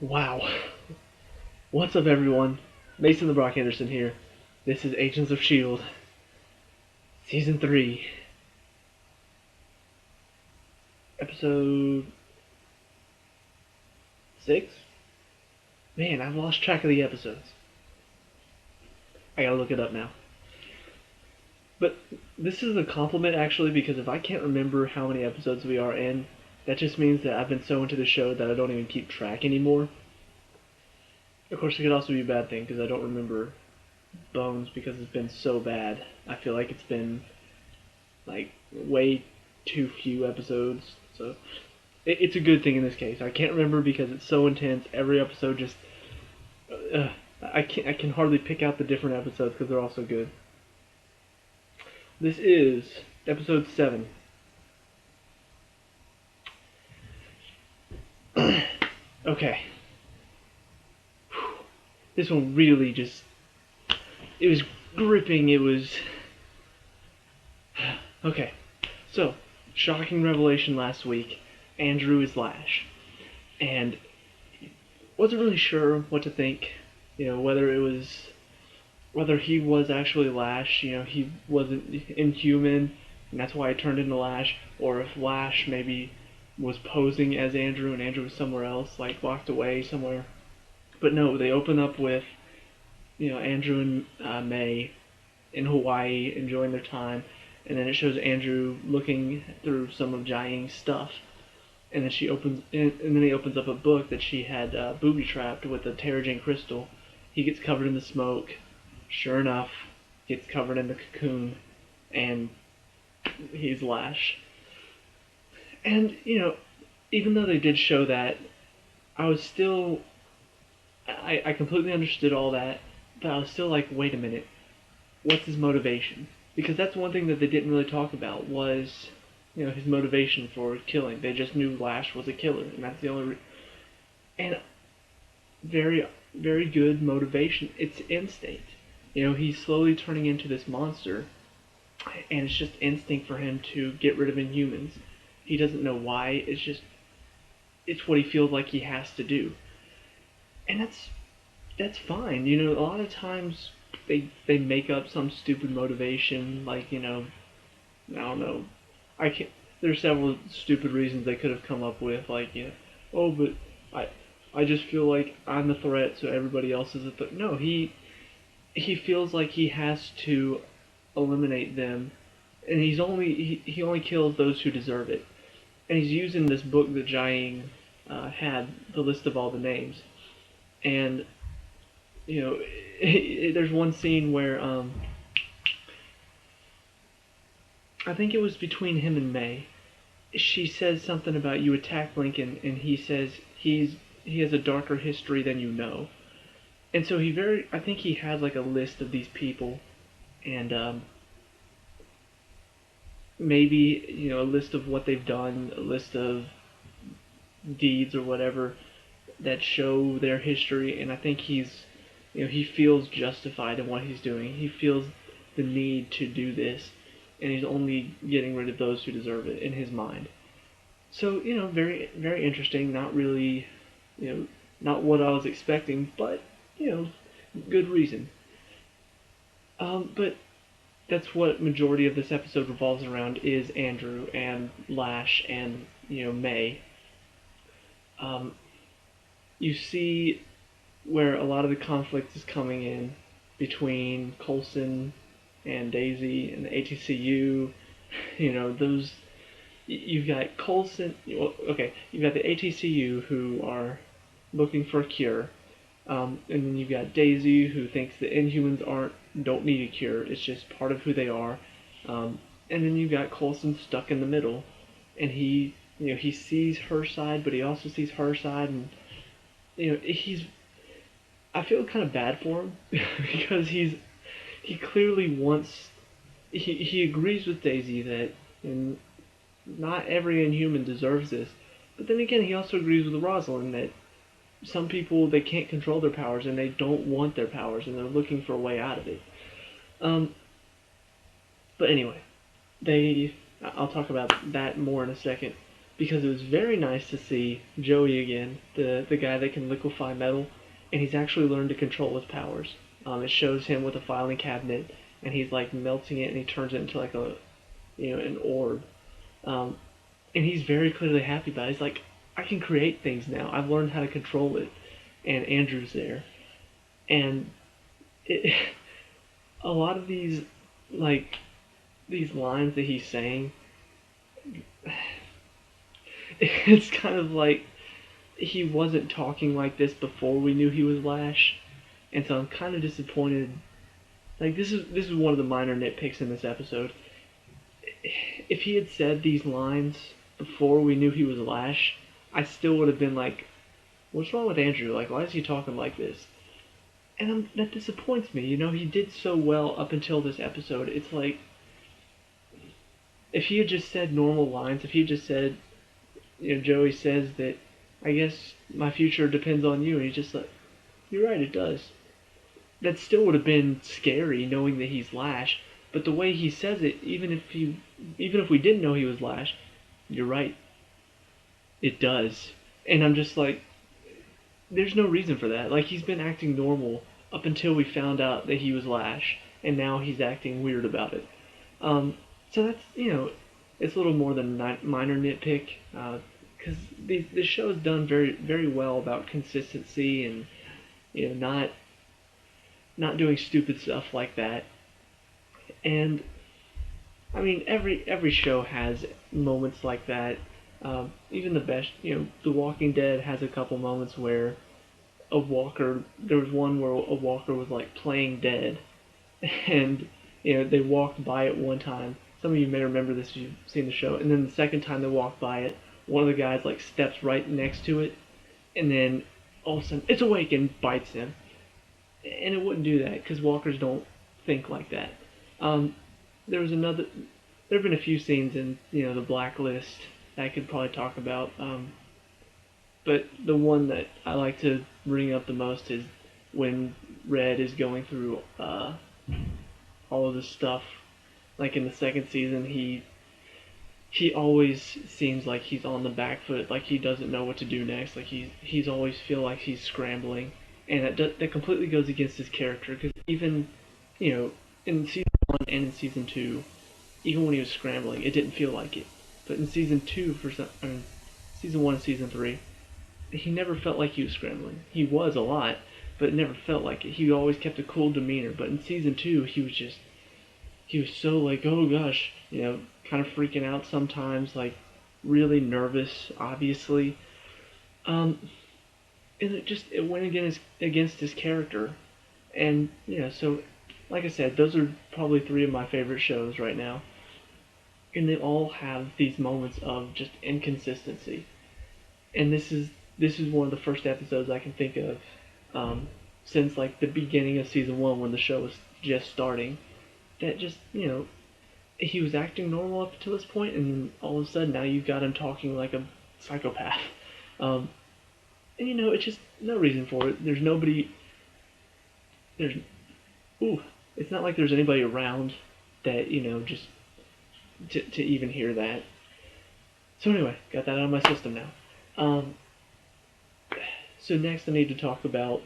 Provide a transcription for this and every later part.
Wow. What's up, everyone? Mason the Brock Henderson here. This is Agents of S.H.I.E.L.D. Season 3, Episode 6? Man, I've lost track of the episodes. I gotta look it up now. But this is a compliment, actually, because if I can't remember how many episodes we are in, that just means that I've been so into the show that I don't even keep track anymore. Of course, it could also be a bad thing, because I don't remember Bones because it's been so bad. I feel like it's been like way too few episodes, so it's a good thing in this case. I can't remember because it's so intense. Every episode just I can hardly pick out the different episodes because they're all so good. This is episode 7. Okay. This one really just, it was gripping. It was okay. So, shocking revelation last week. Andrew is Lash, and wasn't really sure what to think. Whether he was actually Lash. He wasn't Inhuman, and that's why he turned into Lash, or if Lash maybe was posing as Andrew and Andrew was somewhere else, like locked away somewhere. But no, they open up with Andrew and May in Hawaii enjoying their time, and then it shows Andrew looking through some of Jiaying's stuff, and then then he opens up a book that she had booby trapped with a Terrigen crystal. He gets covered in the smoke. Sure enough, gets covered in the cocoon, and he's Lash. And even though they did show that, I was still, I completely understood all that, but I was still like, wait a minute, what's his motivation? Because that's one thing that they didn't really talk about was, his motivation for killing. They just knew Lash was a killer, and that's the only and very, very good motivation. It's instinct. He's slowly turning into this monster, and it's just instinct for him to get rid of Inhumans. He doesn't know why. It's what he feels like he has to do, and that's fine. A lot of times they make up some stupid motivation, like I don't know. I can There's several stupid reasons they could have come up with, like oh, but I just feel like I'm the threat, so everybody else is a threat. No, he feels like he has to eliminate them, and he only kills those who deserve it. And he's using this book that Jiaying had, the list of all the names, and there's one scene where I think it was between him and May. She says something about you attacked Lincoln, and he says he has a darker history than you know. And so I think he has like a list of these people, and maybe a list of what they've done, a list of deeds or whatever that show their history. And I think he feels justified in what he's doing. He feels the need to do this, and he's only getting rid of those who deserve it in his mind. So very, very interesting. Not really, not what I was expecting, but good reason. But that's what majority of this episode revolves around, is Andrew and Lash and May. You see where a lot of the conflict is coming in between Coulson and Daisy and the ATCU. Those. You've got Coulson. Okay, you've got the ATCU who are looking for a cure. And then you've got Daisy, who thinks the Inhumans don't need a cure. It's just part of who they are. And then you've got Coulson stuck in the middle, and he sees her side, but he also sees her side, and I feel kind of bad for him because he clearly wants. He agrees with Daisy that not every Inhuman deserves this, but then again, he also agrees with Rosalind that some people, they can't control their powers, and they don't want their powers, and they're looking for a way out of it. But anyway, I'll talk about that more in a second, because it was very nice to see Joey again, the guy that can liquefy metal, and he's actually learned to control his powers. It shows him with a filing cabinet, and he's like melting it, and he turns it into like a an orb. Um, and he's very clearly happy about it. He's like, I can create things now. I've learned how to control it. And Andrew's there, and it, a lot of these lines that he's saying, it's kind of like he wasn't talking like this before we knew he was Lash, and so I'm kind of disappointed. Like this is one of the minor nitpicks in this episode. If he had said these lines before we knew he was Lash, I still would have been like, "What's wrong with Andrew? Like, why is he talking like this?" And that disappoints me. He did so well up until this episode. It's like if he had just said normal lines, if he had just said, Joey says that, I guess my future depends on you, and he's just like, you're right, it does. That still would have been scary, knowing that he's Lash. But the way he says it, even if we didn't know he was Lash, you're right, it does. And I'm just like, there's no reason for that. Like, he's been acting normal up until we found out that he was Lash, and now he's acting weird about it. So that's, it's a little more than a minor nitpick, because this show has done very, very well about consistency and, not doing stupid stuff like that. And, I mean, every show has moments like that. Even the best, The Walking Dead has a couple moments where there was one where a walker was like playing dead, and they walked by it one time. Some of you may remember this if you've seen the show. And then the second time they walked by it, one of the guys like steps right next to it, and then all of a sudden it's awake and bites him. And it wouldn't do that because walkers don't think like that. There was another. There have been a few scenes in the Blacklist that I could probably talk about. But the one that I like to bring up the most is when Red is going through all of this stuff. Like in the second season, he always seems like he's on the back foot, like he doesn't know what to do next. Like he's always feel like he's scrambling, and that completely goes against his character. Because even in season 1 and in season 2, even when he was scrambling, it didn't feel like it. But in season 2, season 1 and season 3, he never felt like he was scrambling. He was a lot, but it never felt like it. He always kept a cool demeanor. But in season 2, he was so like, oh gosh, kind of freaking out sometimes, like really nervous, obviously. And it went against his character. And so like I said, those are probably 3 of my favorite shows right now. And they all have these moments of just inconsistency. And this is one of the first episodes I can think of since like the beginning of season 1 when the show was just starting. That just, he was acting normal up to this point, and all of a sudden now you've got him talking like a psychopath. And it's just no reason for it. It's not like there's anybody around that, just to even hear that. So anyway, got that out of my system now. So next I need to talk about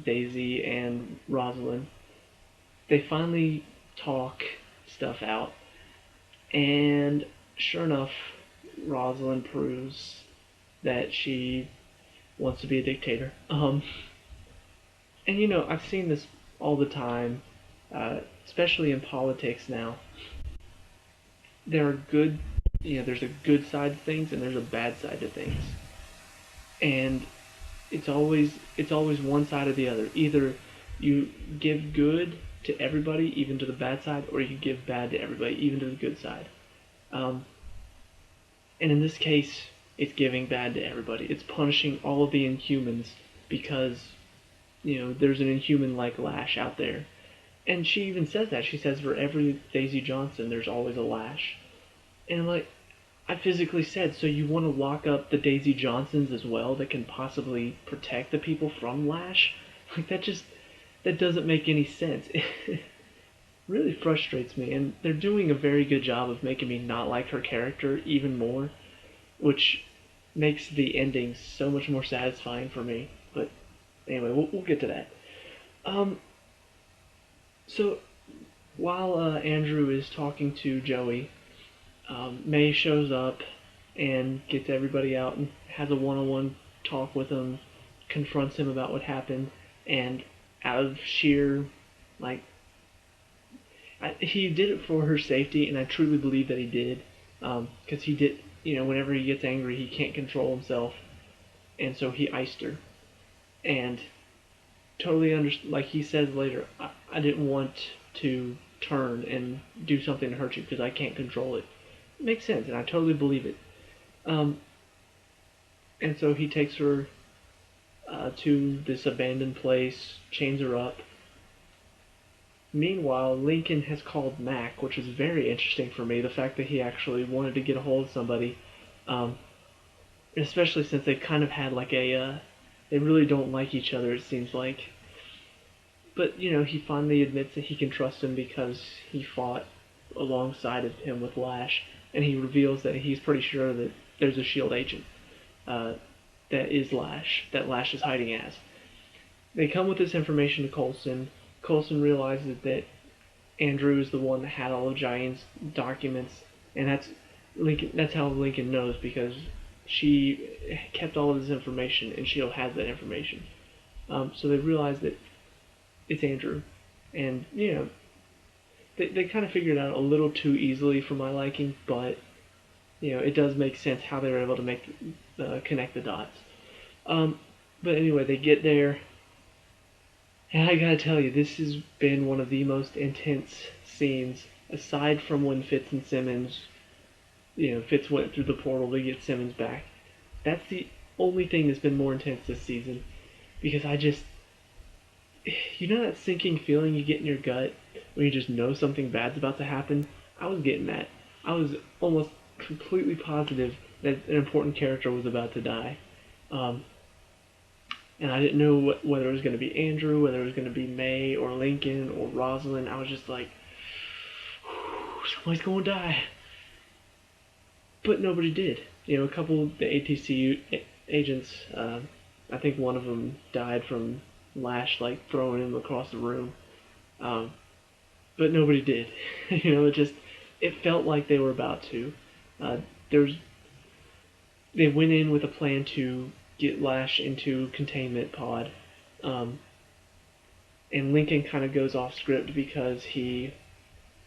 Daisy and Rosalind. They finally talk stuff out, and sure enough, Rosalind proves that she wants to be a dictator. And I've seen this all the time, especially in politics now. There are there's a good side to things and there's a bad side to things, and it's always one side or the other. Either you give good to everybody, even to the bad side, or you give bad to everybody, even to the good side. And in this case, it's giving bad to everybody. It's punishing all of the Inhumans because, there's an Inhuman like Lash out there. And she even says that. She says for every Daisy Johnson, there's always a Lash. And I physically said, so you want to lock up the Daisy Johnsons as well that can possibly protect the people from Lash? That doesn't make any sense. It really frustrates me, and they're doing a very good job of making me not like her character even more. which makes the ending so much more satisfying for me. But anyway, we'll get to that. Um, so while Andrew is talking to Joey, May shows up and gets everybody out and has a one-on-one talk with him, confronts him about what happened, and out of sheer, like, he did it for her safety, and I truly believe that he did, because he did, whenever he gets angry, he can't control himself, and so he iced her, and totally like he says later, I didn't want to turn and do something to hurt you because I can't control it. It makes sense, and I totally believe it. And so he takes her to this abandoned place, chains her up. Meanwhile, Lincoln has called Mac, which is very interesting for me, the fact that he actually wanted to get a hold of somebody, especially since they kind of had like they really don't like each other, it seems like. But, he finally admits that he can trust him because he fought alongside of him with Lash, and he reveals that he's pretty sure that there's a S.H.I.E.L.D. agent that is Lash, that Lash is hiding as. They come with this information to Coulson. Coulson realizes that Andrew is the one that had all of Giant's documents, and that's how Lincoln knows, because she kept all of this information, and S.H.I.E.L.D. has that information. So they realize that it's Andrew, and they kind of figured it out a little too easily for my liking, but it does make sense how they were able to connect the dots. But anyway, they get there, and I gotta tell you, this has been one of the most intense scenes, aside from when Fitz and Simmons, Fitz went through the portal to get Simmons back. That's the only thing that's been more intense this season, because that sinking feeling you get in your gut when you just know something bad's about to happen? I was getting that. I was almost completely positive that an important character was about to die. And I didn't know whether it was going to be Andrew, whether it was going to be May, or Lincoln, or Rosalind. I was just like, somebody's going to die. But nobody did. A couple of the ATCU agents, I think one of them died from Lash throwing him across the room, but nobody did. It felt like they were about to. They went in with a plan to get Lash into containment pod, and Lincoln kind of goes off script because he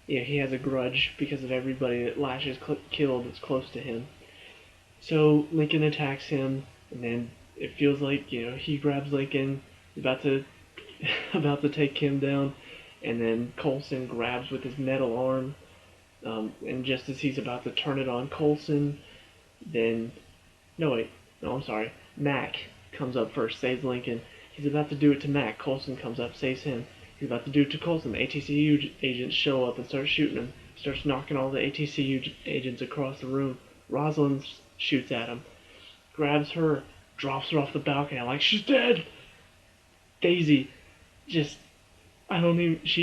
has a grudge because of everybody that Lash has killed that's close to him. So Lincoln attacks him, and then it feels like he grabs Lincoln, about to take him down, and then Coulson grabs with his metal arm, and just as he's about to turn it on Coulson, I'm sorry, Mac comes up first, saves Lincoln. He's about to do it to Mac. Coulson comes up, saves him. He's about to do it to Coulson. The ATCU agents show up and start shooting him. Starts knocking all the ATCU agents across the room. Rosalind shoots at him, grabs her, drops her off the balcony. I'm like, she's dead. Daisy, she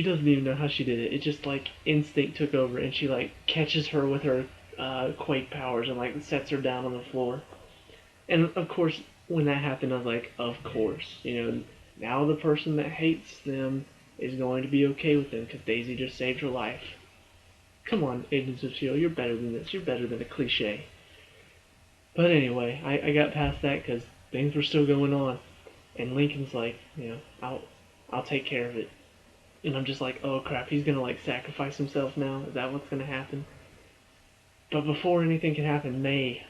doesn't even know how she did it. It just instinct took over, and she catches her with her quake powers and sets her down on the floor. And of course, when that happened, I was like, of course, now the person that hates them is going to be okay with them because Daisy just saved her life. Come on, Agents of S.H.I.E.L.D., you're better than this. You're better than a cliche. But anyway, I got past that because things were still going on. And Lincoln's like, I'll take care of it. And I'm just like, oh crap, he's gonna sacrifice himself now? Is that what's gonna happen? But before anything can happen, May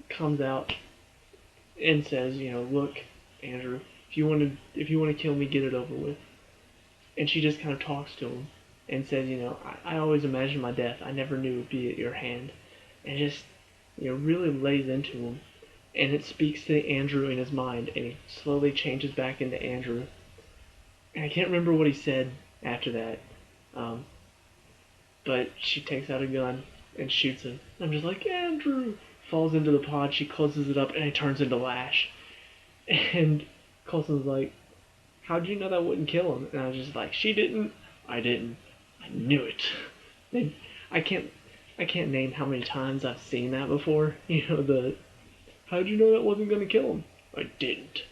comes out and says, look, Andrew, if you want to kill me, get it over with. And she just kind of talks to him and says, I always imagined my death. I never knew it would be at your hand. And just, really lays into him. And it speaks to Andrew in his mind, and he slowly changes back into Andrew. And I can't remember what he said after that, but she takes out a gun and shoots him. I'm just like, Andrew! Falls into the pod, she closes it up, and it turns into Lash. And Coulson's like, how'd you know that wouldn't kill him? And I was just like, she didn't, I didn't. I knew it. And I I can't name how many times I've seen that before. You know, how'd you know that wasn't going to kill him? I didn't.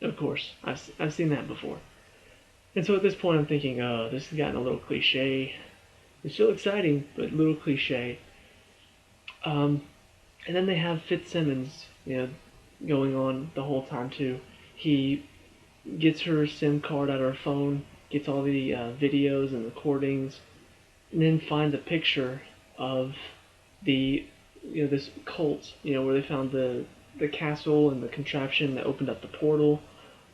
Of course, I've seen that before. And so at this point, I'm thinking, oh, this has gotten a little cliche. It's still exciting, but a little cliche. And then they have Fitzsimmons, going on the whole time too. He gets her SIM card out of her phone, gets all the videos and recordings, and then finds a picture of the this cult, where they found the castle and the contraption that opened up the portal,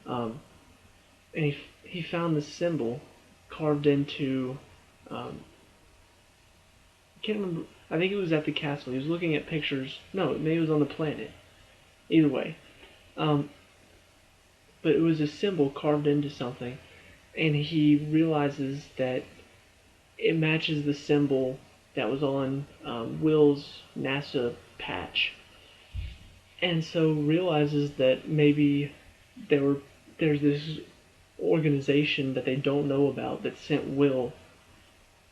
and he found the symbol carved into I can't remember. I think it was at the castle. He was looking at pictures. No, maybe it was on the planet. Either way, um, but it was a symbol carved into something, and he realizes that it matches the symbol that was on Will's NASA patch, and so realizes that maybe there's this organization that they don't know about that sent Will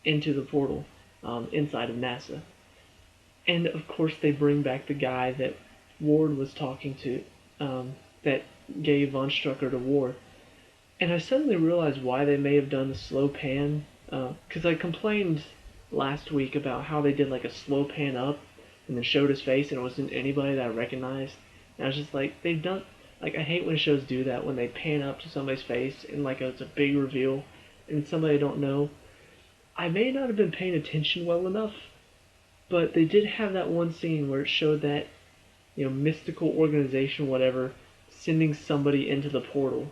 into the portal inside of NASA. And of course, they bring back the guy that Ward was talking to, that gave Von Strucker to Ward. And I suddenly realized why they may have done the slow pan, because I complained last week about how they did like a slow pan up and then showed his face and it wasn't anybody that I recognized. And I was just like, they've done, like, I hate when shows do that, when they pan up to somebody's face and like it's a big reveal and somebody I don't know. I may not have been paying attention well enough, but they did have that one scene where it showed that, mystical organization, whatever, sending somebody into the portal.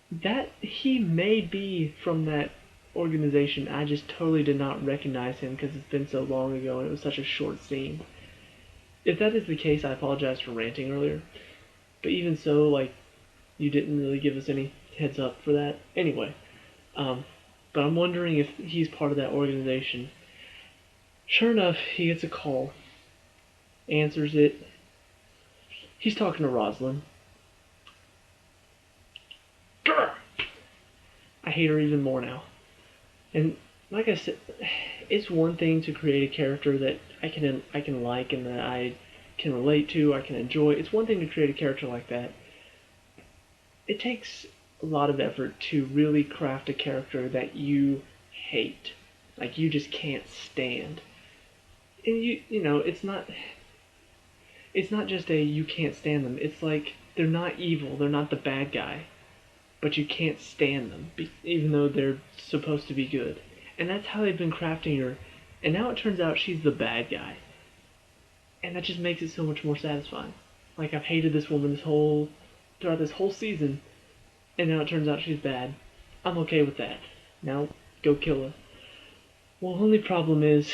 That he may be from that organization. I just totally did not recognize him because it's been so long ago and it was such a short scene. If that is the case, I apologize for ranting earlier. But even so, like, you didn't really give us any heads up for that. Anyway, but I'm wondering if he's part of that organization. Sure enough, he gets a call, answers it. He's talking to Rosalind. Grr! I hate her even more now. And like I said, it's one thing to create a character that I can like and that I can relate to, I can enjoy. It's one thing to create a character like that. It takes a lot of effort to really craft a character that you hate, like you just can't stand. And it's not just a you can't stand them. It's like they're not evil, they're not the bad guy, but you can't stand them, even though they're supposed to be good. And that's how they've been crafting her. And now it turns out she's the bad guy, and that just makes it so much more satisfying. Like, I've hated this woman throughout this whole season, and now it turns out she's bad. I'm okay with that. Now, go kill her. Well, the only problem is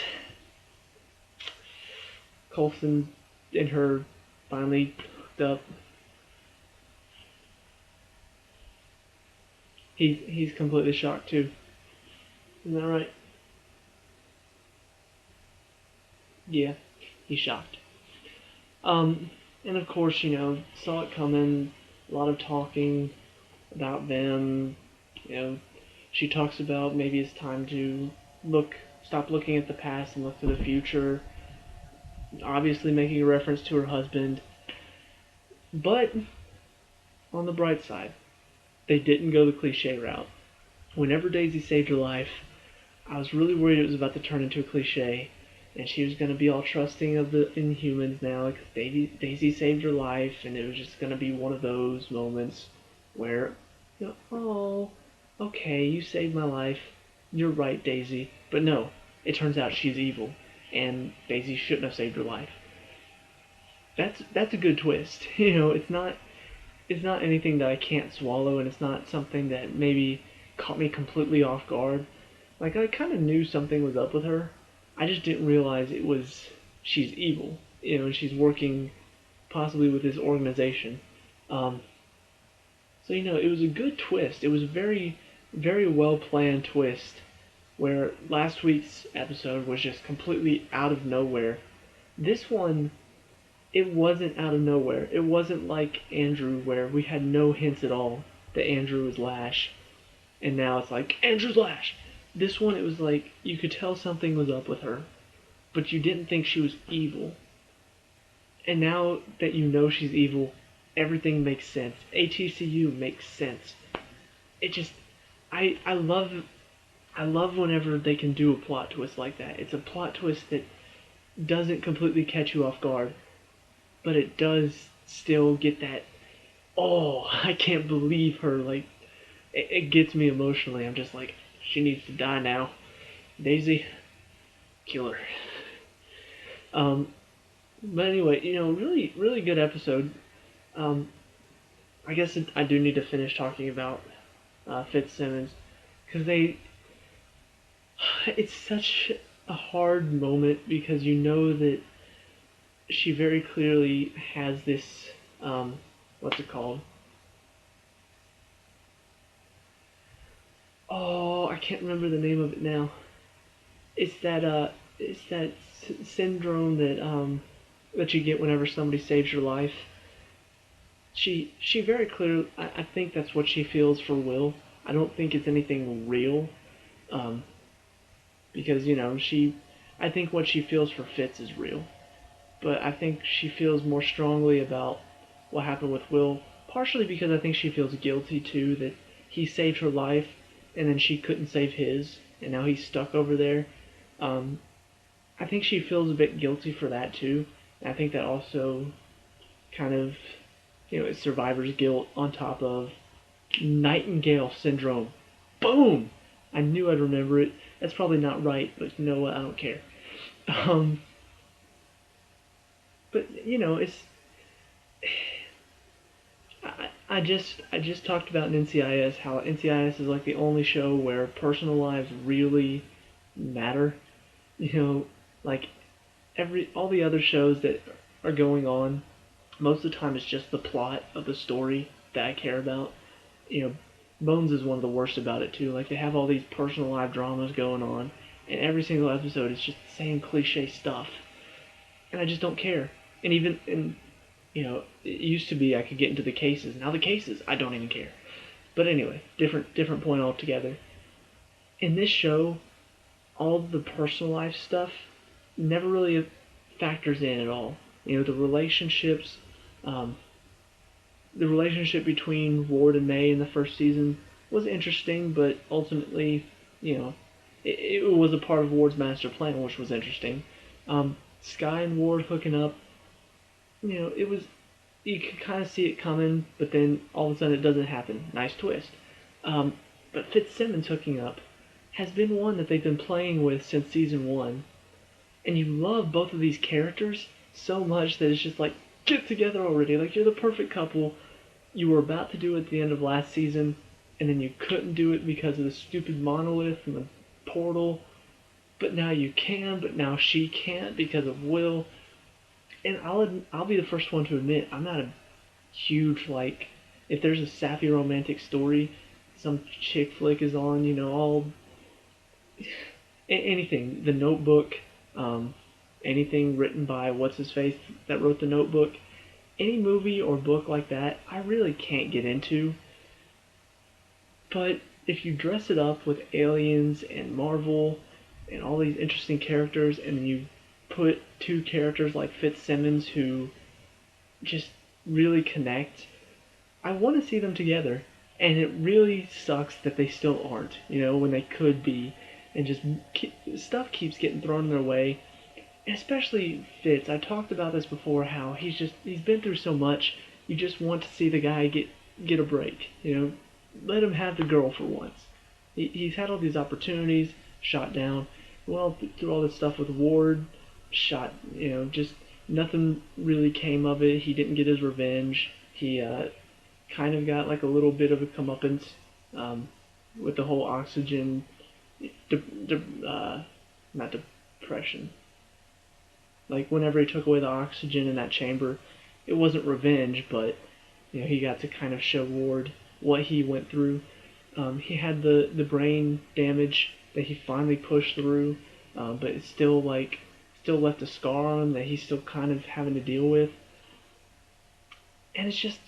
Coulson and her finally hooked up. He's completely shocked too. Isn't that right? Yeah, he's shocked. And of course, saw it coming. A lot of talking about them. She talks about maybe it's time to stop looking at the past and look to the future. Obviously making a reference to her husband. But, on the bright side, they didn't go the cliche route. Whenever Daisy saved her life, I was really worried it was about to turn into a cliche, and she was going to be all trusting of the Inhumans now, because Daisy saved her life, and it was just going to be one of those moments where, oh, okay, you saved my life, you're right, Daisy. But no, it turns out she's evil, and Daisy shouldn't have saved her life. That's a good twist. It's not anything that I can't swallow, and it's not something that maybe caught me completely off guard. Like, I kind of knew something was up with her. I just didn't realize she's evil, and she's working possibly with this organization. So, it was a good twist. It was a very, very well planned twist, where last week's episode was just completely out of nowhere. This one, it wasn't out of nowhere. It wasn't like Andrew, where we had no hints at all that Andrew was Lash, and now it's like, Andrew's Lash! This one, it was like you could tell something was up with her, but you didn't think she was evil. And now that you know she's evil, everything makes sense. ATCU makes sense. It just, I love whenever they can do a plot twist like that. It's a plot twist that doesn't completely catch you off guard, but it does still get that, oh, I can't believe her. Like, it gets me emotionally. I'm just like, she needs to die now. Daisy, kill her. Um, but anyway, really, really good episode. Um, I guess I do need to finish talking about Fitzsimmons because it's such a hard moment because you know that she very clearly has this, what's it called? Oh, I can't remember the name of it now. It's that syndrome that you get whenever somebody saves your life. She very clearly, I think that's what she feels for Will. I don't think it's anything real, um, because I think what she feels for Fitz is real, but I think she feels more strongly about what happened with Will, partially because I think she feels guilty too that he saved her life, and then she couldn't save his, and now he's stuck over there. Um, I think she feels a bit guilty for that too. And I think that also kind of, it's survivor's guilt on top of Nightingale syndrome. Boom! I knew I'd remember it. That's probably not right, but you know what? I don't care. Um, but it's. I just talked about in NCIS how NCIS is like the only show where personal lives really matter. You know, like all the other shows that are going on, most of the time it's just the plot of the story that I care about. You know, Bones is one of the worst about it too. Like they have all these personal life dramas going on, and every single episode is just the same cliche stuff, and I just don't care. And even it used to be I could get into the cases. Now the cases, I don't even care. But anyway, different point altogether. In this show, all the personal life stuff never really factors in at all. The relationships, um, the relationship between Ward and May in the first season was interesting, but ultimately, it was a part of Ward's master plan, which was interesting. Sky and Ward hooking up, it was, you could kind of see it coming, but then all of a sudden it doesn't happen. Nice twist. But Fitzsimmons hooking up has been one that they've been playing with since season one, and you love both of these characters so much that it's just like, get together already. Like, you're the perfect couple. You were about to do it at the end of last season, and then you couldn't do it because of the stupid monolith and the portal. But now you can, but now she can't because of Will. And I'll be the first one to admit I'm not a huge, like, if there's a sappy romantic story, some chick flick is on, all anything, The Notebook, anything written by what's his face that wrote The Notebook, any movie or book like that, I really can't get into. But if you dress it up with aliens and Marvel and all these interesting characters, and then you put two characters like Fitzsimmons who just really connect, I want to see them together. And it really sucks that they still aren't, when they could be. And just stuff keeps getting thrown in their way. And especially Fitz. I talked about this before, how he's been through so much. You just want to see the guy get a break. Let him have the girl for once. He's had all these opportunities, shot down. Well, through all this stuff with Ward, shot. Just nothing really came of it. He didn't get his revenge. He kind of got like a little bit of a comeuppance with the whole oxygen, not depression. Like whenever he took away the oxygen in that chamber, it wasn't revenge, but he got to kind of show Ward what he went through. He had the brain damage that he finally pushed through, but it's still left a scar on him that he's still kind of having to deal with. And it's just,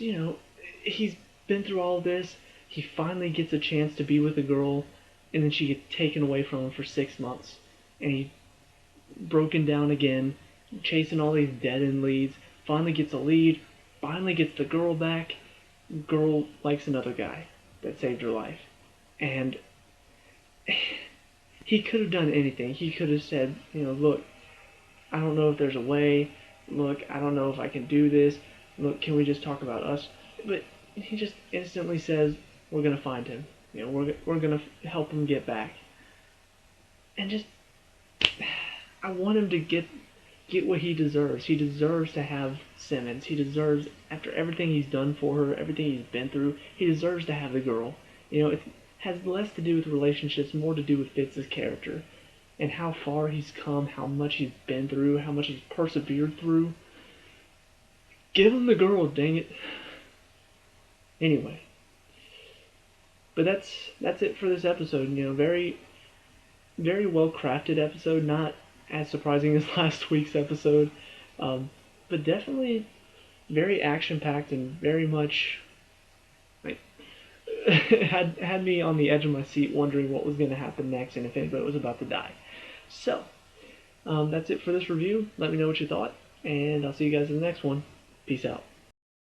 he's been through all of this. He finally gets a chance to be with a girl, and then she gets taken away from him for 6 months, and he's broken down again, chasing all these dead-end leads. Finally gets a lead, finally gets the girl back. Girl likes another guy that saved her life, and he could have done anything. He could have said, look, I don't know if there's a way. Look, I don't know if I can do this. Look, can we just talk about us? But he just instantly says, we're gonna find him. We're gonna help him get back. And just, I want him to get what he deserves. He deserves to have Simmons. He deserves, after everything he's done for her, everything he's been through, he deserves to have the girl. It has less to do with relationships, more to do with Fitz's character and how far he's come, how much he's been through, how much he's persevered through. Give him the girl, dang it. Anyway, but that's it for this episode. Very, very well crafted episode. Not as surprising as last week's episode, but definitely very action packed and very much like had me on the edge of my seat, wondering what was going to happen next and if anybody was about to die. So that's it for this review. Let me know what you thought, and I'll see you guys in the next one. Peace out.